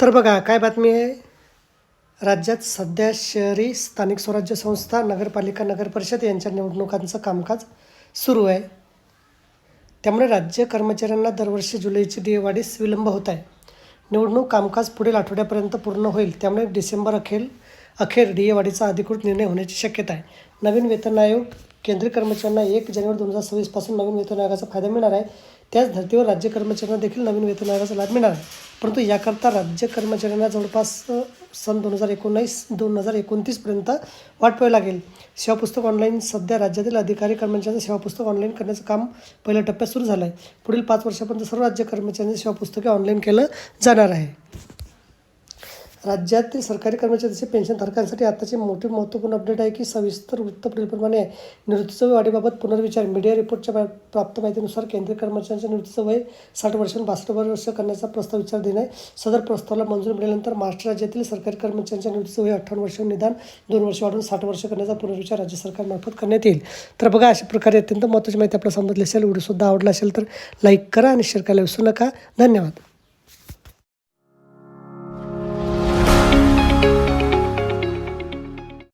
तर बघा काय बातमी आहे. राज्यात सध्या शहरी स्थानिक स्वराज्य संस्था, नगरपालिका, नगरपरिषद यांच्या निवडणुकांचं कामकाज सुरू आहे. त्यामुळे राज्य कर्मचाऱ्यांना दरवर्षी जुलैची दिवाळीस विलंब होत आहे. निवडणूक कामकाज पुढील आठवड्यापर्यंत पूर्ण होईल. त्यामुळे डिसेंबर अखेर DA-वाढीचा अधिकृत निर्णय होण्याची शक्यता आहे. नवीन वेतन आयोग. केंद्रीय कर्मचाऱ्यांना 1 जानेवारी 2026 पासून नवीन वेतन आयोगाचा फायदा मिळणार आहे. त्याच धर्तीवर राज्य कर्मचाऱ्यांना देखील नवीन वेतन आयोगाचा लाभ मिळणार आहे. परंतु याकरता राज्य कर्मचाऱ्यांना जवळपास सन 2029 पर्यंत वाट पाहावी लागेल. सेवापुस्तक ऑनलाईन. सध्या राज्यातील अधिकारी कर्मचाऱ्यांचं सेवापुस्तक ऑनलाईन करण्याचं काम पहिल्या टप्प्यात सुरू झालं आहे. पुढील 5 वर्षापर्यंत सर्व राज्य कर्मचाऱ्यांची सेवापुस्तके ऑनलाईन केलं जाणार आहे. राज्यातील सरकारी कर्मचाऱ्यांचे पेन्शनधारकांसाठी आताची मोठी महत्त्वपूर्ण अपडेट आहे की सविस्तर वृत्त पुढीलप्रमाणे आहे. निवृत्तीचं वाढीबाबत पुनर्विचार. मीडिया रिपोर्टच्या प्राप्त माहितीनुसार केंद्रीय कर्मचाऱ्यांच्या निवृत्तीचं वय 60 वर्षांहून 62 वर्ष करण्याचा प्रस्ताव विचार देणे. सदर प्रस्तावाला मंजुरी मिळाल्यानंतर महाराष्ट्र राज्यातील सरकारी कर्मचाऱ्यांच्या निवृत्तीचं वय 58 वर्षांहून निदान 2 वर्ष वाढवून 60 वर्ष करण्याचा पुनर्विचार राज्य सरकारमार्फत करण्यात येईल. तर बघा, अशा प्रकारे अत्यंत महत्त्वाची माहिती आपल्याला समजली असेल. व्हिडिओसुद्धा आवडला असेल तर लाईक करा आणि शेअर करायला विसरू नका. धन्यवाद.